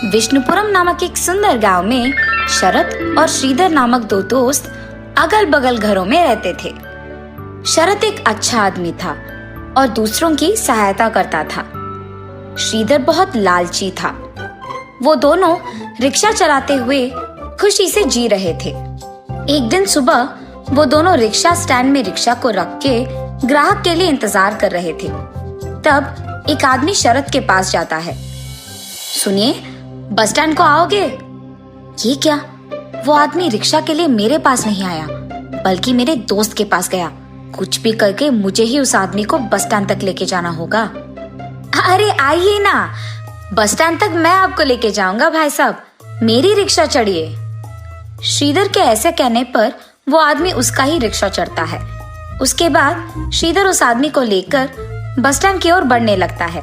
विष्णुपुरम नामक एक सुंदर गांव में शरत और श्रीधर नामक दो दोस्त अगल बगल घरों में रहते थे। शरत एक अच्छा आदमी था और दूसरों की सहायता करता था। श्रीधर बहुत लालची था। वो दोनों रिक्शा चलाते हुए खुशी से जी रहे थे। एक दिन सुबह वो दोनों रिक्शा स्टैंड में रिक्शा को रख के ग्राहक के लिए इंतजार कर रहे थे। तब एक आदमी शरत के पास जाता है। सुनिए, बस स्टैंड को आओगे? ये क्या? वो आदमी रिक्शा के लिए मेरे पास नहीं आया बल्कि मेरे दोस्त के पास गया। कुछ भी करके मुझे ही उस आदमी को बस स्टैंड तक लेके जाना होगा। अरे आइए ना, बस स्टैंड तक मैं आपको लेके जाऊंगा भाई साहब, मेरी रिक्शा चढ़िए। श्रीधर के ऐसे कहने पर वो आदमी उसका ही रिक्शा चढ़ता है। उसके बाद श्रीधर उस आदमी को लेकर बस स्टैंड की ओर बढ़ने लगता है।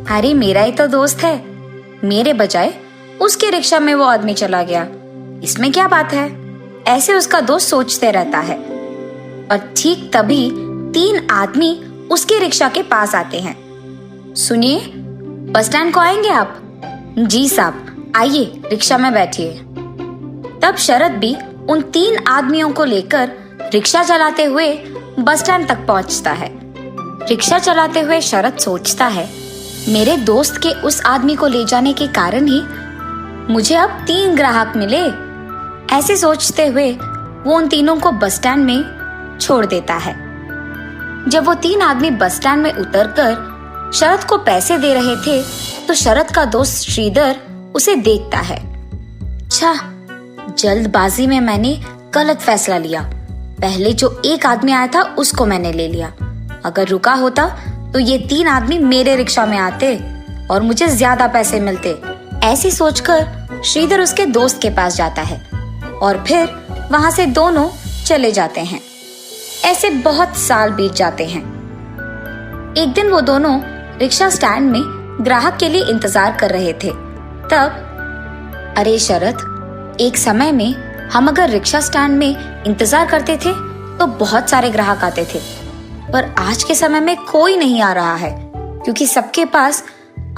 अरे मेरा ही तो दोस्त है, मेरे बजाय उसके रिक्शा में वो आदमी चला गया, इसमें क्या बात है? ऐसे उसका दोस्त सोचते रहता है। और ठीक तभी तीन आदमी उसके रिक्शा के पास आते हैं। सुनिए, बस स्टैंड को आएंगे आप? जी साहब, आइए रिक्शा में बैठिए। तब शरत भी उन तीन आदमियों को लेकर रिक्शा चलाते हुए बस स्टैंड तक पहुंचता है। रिक्शा चलाते हुए शरत सोचता है, मेरे दोस्त के उस आदमी को ले जाने के कारण ही मुझे अब 3 ग्राहक मिले। ऐसे सोचते हुए वो उन तीनों को बस स्टैंड में छोड़ देता है। जब वो 3 आदमी बस स्टैंड में उतरकर शरत को पैसे दे रहे थे तो शरत का दोस्त श्रीधर उसे देखता है। अच्छा, जल्दबाजी में मैंने गलत फैसला लिया। पहले जो एक आदमी आया था उसको मैंने ले लिया। अगर रुका होता तो ये 3 आदमी मेरे रिक्शा में आते और मुझे ज्यादा पैसे मिलते। ऐसी सोचकर श्रीधर उसके दोस्त के पास जाता है और फिर वहां से दोनों चले जाते हैं। ऐसे बहुत साल बीत जाते हैं। एक दिन वो दोनों रिक्शा स्टैंड में ग्राहक के लिए इंतजार कर रहे थे। तब, अरे शरत, एक समय में हम अगर रिक्शा स्टैंड में इंतजार करते थे तो बहुत सारे ग्राहक आते थे, पर आज के समय में कोई नहीं आ रहा है क्योंकि सबके पास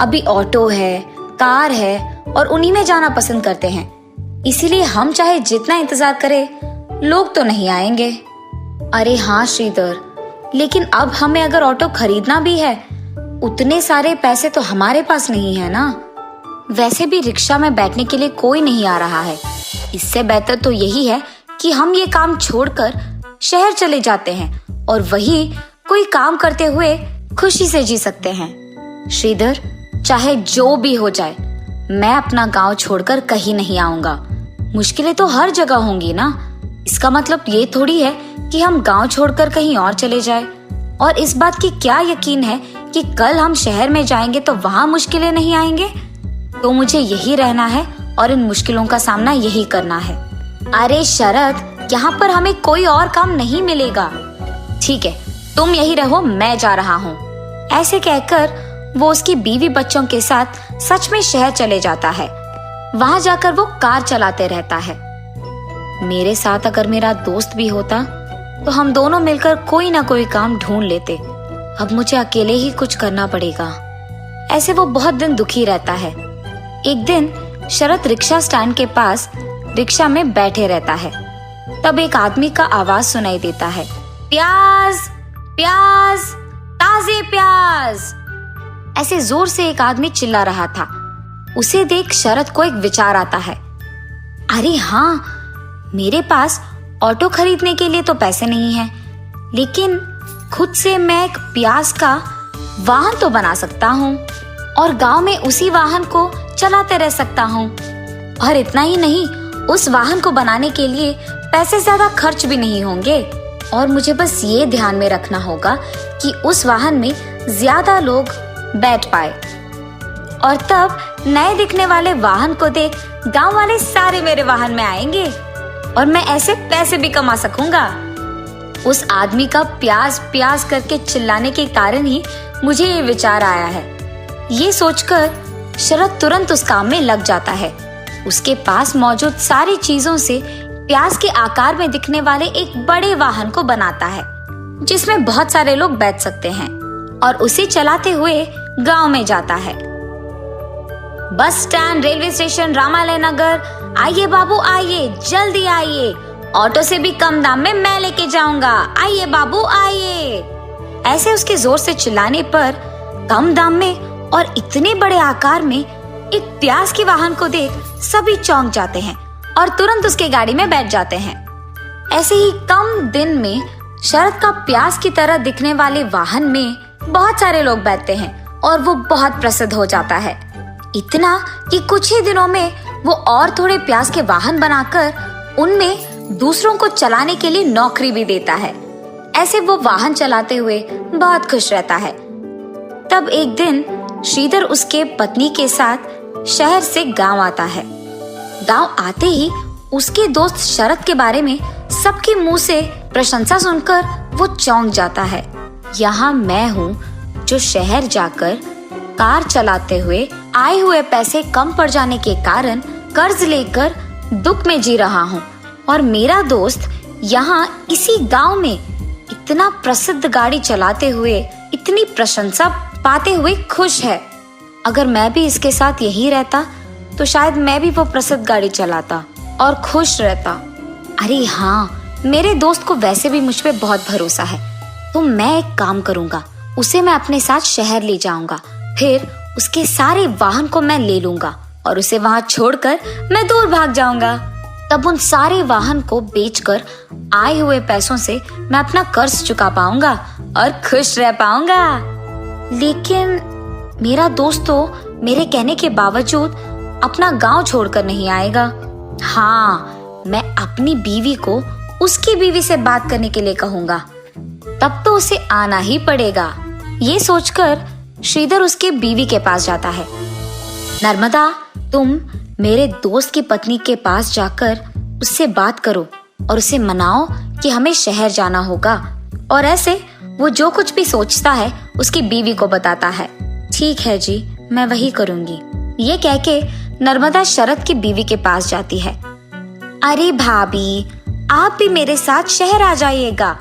अभी ऑटो है, कार है और उन्हीं में जाना पसंद करते हैं। इसीलिए हम चाहे जितना इंतजार करें, लोग तो नहीं आएंगे। अरे हाँ श्रीधर, लेकिन अब हमें अगर ऑटो खरीदना भी है, उतने सारे पैसे तो हमारे पास नहीं है ना। वैसे भी रिक्शा में बैठने के लिए कोई नहीं आ रहा है। इससे बेहतर तो यही है कि हम ये काम छोड़कर शहर चले जाते हैं और वही कोई काम करते हुए खुशी से जी सकते हैं। श्रीधर, चाहे जो भी हो जाए, मैं अपना गांव छोड़कर कहीं नहीं आऊंगा। मुश्किलें तो हर जगह होंगी ना। इसका मतलब ये थोड़ी है कि हम गांव छोड़कर कहीं और चले जाए। और इस बात की क्या यकीन है कि कल हम शहर में जाएंगे तो वहां मुश्किलें नहीं आएंगे? तो मुझे यही रहना है और इन मुश्किलों का सामना यही करना है। अरे शरत, यहाँ पर हमें कोई और काम नहीं मिलेगा। ठीक है, तुम यही रहो, मैं जा रहा हूँ। ऐसे कहकर वो उसकी बीवी बच्चों के साथ सच में शहर चले जाता है। वहां जाकर वो कार चलाते रहता है। मेरे साथ अगर मेरा दोस्त भी होता तो हम दोनों मिलकर कोई ना कोई काम ढूंढ लेते। अब मुझे अकेले ही कुछ करना पड़ेगा। ऐसे वो बहुत दिन दुखी रहता है। एक दिन शरत रिक्शा स्टैंड के पास रिक्शा में बैठे रहता है। तब एक आदमी का आवाज सुनाई देता है, प्याज, प्याज, ताजे प्याज। ऐसे जोर से एक आदमी चिल्ला रहा था। उसे देख शरत को एक विचार आता है। अरे हाँ, मेरे पास ऑटो खरीदने के लिए तो पैसे नहीं है, लेकिन खुद से मैं एक प्याज का वाहन तो बना सकता हूँ और गांव में उसी वाहन को चलाते रह सकता हूँ। और इतना ही नहीं, उस वाहन को बनाने के लिए पैसे ज्यादा खर्च भी नहीं होंगे और मुझे बस ये ध्यान में रखना होगा कि उस वाहन में ज्यादा लोग बैठ पाए। और तब नए दिखने वाले वाहन को देख गांव वाले सारे मेरे वाहन में आएंगे और मैं ऐसे पैसे भी कमा सकूंगा। उस आदमी का प्याज प्याज करके चिल्लाने के कारण ही मुझे ये विचार आया है। ये सोचकर शरत तुरंत उस काम में लग जाता है। उसके पास मौजूद सारी चीजों से प्याज के आकार में दिखने वाले एक बड़े वाहन को बनाता है जिसमें बहुत सारे लोग बैठ सकते हैं और उसे चलाते हुए गांव में जाता है। Bus stand, railway station, Ramalaya नगर, आइए बाबू आइए, जल्दी आइए, ऑटो से भी कम दाम में मैं लेके जाऊंगा, आइए बाबू आइए। ऐसे उसके जोर से चिल्लाने पर कम दाम में और इतने बड़े आकार में एक प्याज के वाहन को देख सभी चौंक जाते हैं और तुरंत उसके गाड़ी में बैठ जाते हैं। ऐसे ही कम दिन में शरद का प्याज की तरह दिखने वाले वाहन में बहुत सारे लोग बैठते हैं और वो बहुत प्रसिद्ध हो जाता है। इतना कि कुछ ही दिनों में वो और थोड़े प्याज के वाहन बनाकर उनमें दूसरों को चलाने के लिए नौकरी भी देता है। ऐसे वो वाहन चलाते हुए बहुत खुश रहता है। तब एक दिन श्रीधर उसके पत्नी के साथ शहर से गांव आता है। गांव आते ही उसके दोस्त शरद के बारे में सबके मुंह से प्रशंसा सुनकर वो चौंक जाता है। यहाँ मैं हूँ जो शहर जाकर कार चलाते हुए आए हुए पैसे कम पड़ जाने के कारण कर्ज लेकर दुख में जी रहा हूँ, और मेरा दोस्त यहाँ इसी गांव में इतना प्रसिद्ध गाड़ी चलाते हुए इतनी प्रशंसा पाते हुए खुश है। अगर मैं भी इसके साथ यही रहता तो शायद मैं भी वो प्रसिद्ध गाड़ी चलाता और खुश रहता। अरे हाँ, मेरे दोस्त को वैसे भी मुझ पे बहुत भरोसा है, तो मैं एक काम करूंगा, उसे मैं अपने साथ शहर ले जाऊंगा, फिर उसके सारे वाहन को मैं ले लूंगा और उसे वहां छोड़कर मैं दूर भाग जाऊंगा। तब उन सारे वाहन को बेचकर आए हुए पैसों से मैं अपना कर्ज चुका पाऊंगा और खुश रह पाऊंगा। लेकिन मेरा दोस्त तो मेरे कहने के बावजूद अपना गांव छोड़कर नहीं आएगा। हाँ, मैं अपनी बीवी को उसकी बीवी से बात करने के लिए कहूंगा, तब तो उसे आना ही पड़ेगा। ये सोचकर श्रीधर उसके बीवी के पास जाता है। नर्मदा, तुम मेरे दोस्त की पत्नी के पास जाकर उससे बात करो और उसे मनाओ कि हमें शहर जाना होगा, और ऐसे वो जो कुछ भी सोचता है उसकी बीवी को बताता है। ठीक है जी, मैं वही करूंगी। ये कह के नर्मदा शरद की बीवी के पास जाती है। अरे भाभी, आप भी मेरे साथ शहर आ जाइएगा।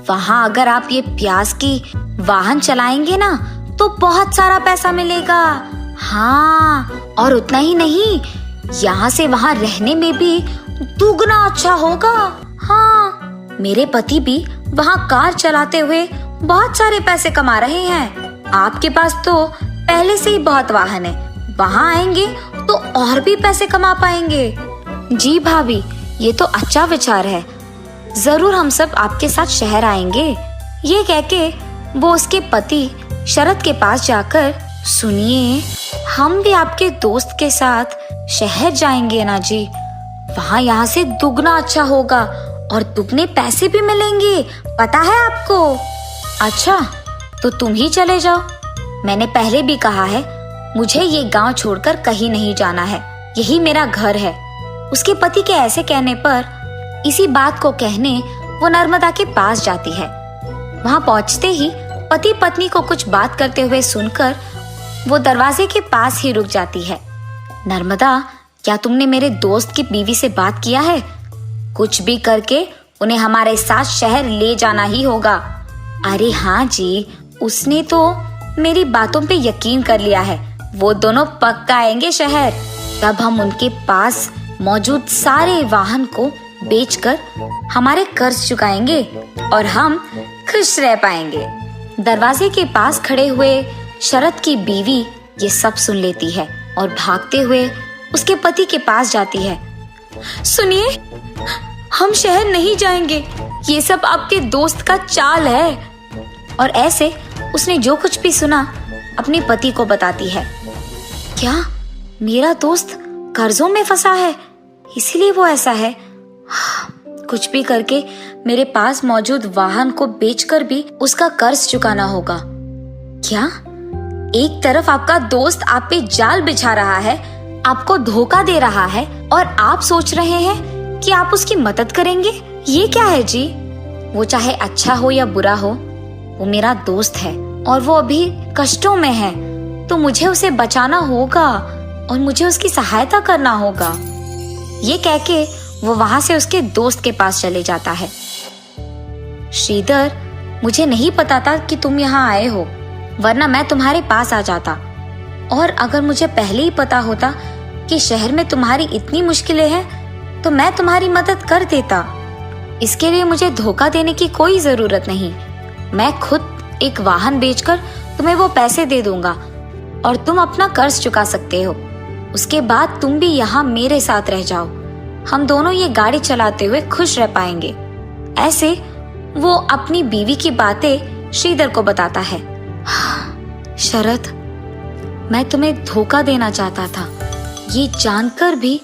वहाँ अगर आप ये प्याज की वाहन चलाएंगे ना तो बहुत सारा पैसा मिलेगा। हाँ, और उतना ही नहीं, यहाँ से वहाँ रहने में भी दुगना अच्छा होगा। हाँ, मेरे पति भी वहाँ कार चलाते हुए बहुत सारे पैसे कमा रहे हैं। आपके पास तो पहले से ही बहुत वाहन है, वहाँ आएंगे तो और भी पैसे कमा पाएंगे। जी भाभी, ये तो अच्छा विचार है, जरूर हम सब आपके साथ शहर आएंगे। ये कह के वो उसके पति शरद के पास जाकर, सुनिए, हम भी आपके दोस्त के साथ शहर जाएंगे ना जी, वहाँ यहाँ से दुगना अच्छा होगा और दुगने पैसे भी मिलेंगे, पता है आपको। अच्छा, तो तुम ही चले जाओ। मैंने पहले भी कहा है, मुझे ये गांव छोड़कर कहीं नहीं जाना है, यही मेरा घर है। उसके पति के ऐसे कहने पर इसी बात को कहने वो नर्मदा के पास जाती है। वहां पहुंचते ही पति पत्नी को कुछ बात करते हुए सुनकर वो दरवाजे के पास ही रुक जाती है। नर्मदा, क्या तुमने मेरे दोस्त की बीवी से बात किया है? कुछ भी करके उन्हें हमारे साथ शहर ले जाना ही होगा। अरे हाँ जी, उसने तो मेरी बातों पे यकीन कर लिया है, वो दोनों पक्का आएंगे शहर। तब हम उनके पास मौजूद सारे वाहन को बेचकर हमारे कर्ज चुकाएंगे और हम खुश रह पाएंगे। दरवाजे के पास खड़े हुए शरद की बीवी ये सब सुन लेती है और भागते हुए उसके पति के पास जाती है। सुनिए, हम शहर नहीं जाएंगे, ये सब आपके दोस्त का चाल है। और ऐसे उसने जो कुछ भी सुना अपने पति को बताती है। क्या मेरा दोस्त कर्जों में फंसा है, इसीलिए वो ऐसा है? कुछ भी करके मेरे पास मौजूद वाहन को बेचकर भी उसका कर्ज चुकाना होगा। क्या एक तरफ आपका दोस्त आप पे जाल बिछा रहा है, आपको धोखा दे रहा है, और आप सोच रहे हैं कि आप उसकी मदद करेंगे? ये क्या है जी? वो चाहे अच्छा हो या बुरा हो, वो मेरा दोस्त है और वो अभी कष्टों में है, तो मुझे उसे बचाना होगा और मुझे उसकी सहायता करना होगा। ये कह के वो वहां से उसके दोस्त के पास चले जाता है। श्रीधर, मुझे नहीं पता था कि तुम यहाँ आए हो, वरना मैं तुम्हारे पास आ जाता। और अगर मुझे पहले ही पता होता कि शहर में तुम्हारी इतनी मुश्किलें हैं तो मैं तुम्हारी मदद कर देता। इसके लिए मुझे धोखा देने की कोई जरूरत नहीं। मैं खुद एक वाहन बेचकर तुम्हें वो पैसे दे दूंगा और तुम अपना कर्ज चुका सकते हो। उसके बाद तुम भी यहाँ मेरे साथ रह जाओ। हम दोनों ये गाड़ी चलाते हुए खुश रह पाएंगे। ऐसे वो अपनी बीवी की बातें श्रीधर को बताता है। शरद, मैं तुम्हें धोखा देना चाहता था। ये जानकर भी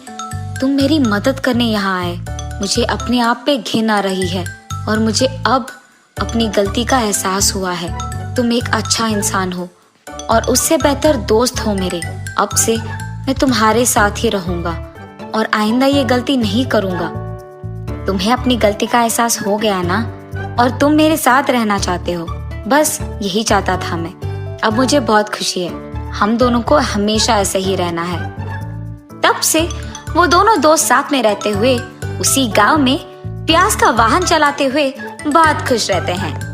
तुम मेरी मदद करने यहाँ आए। मुझे अपने आप पे घिन आ रही है और मुझे अब अपनी गलती का एहसास हुआ है। तुम एक अच्छा इंसान हो और उससे बेहतर दोस्त हो मेरे। अब से मैं तुम्हारे साथ ही रहूंगा और आइंदा ये गलती नहीं करूंगा। तुम्हें अपनी गलती का एहसास हो गया ना, और तुम मेरे साथ रहना चाहते हो। बस यही चाहता था मैं। अब मुझे बहुत खुशी है। हम दोनों को हमेशा ऐसे ही रहना है। तब से वो दोनों दोस्त साथ में रहते हुए उसी गांव में प्याज का वाहन चलाते हुए बहुत खुश रहते हैं।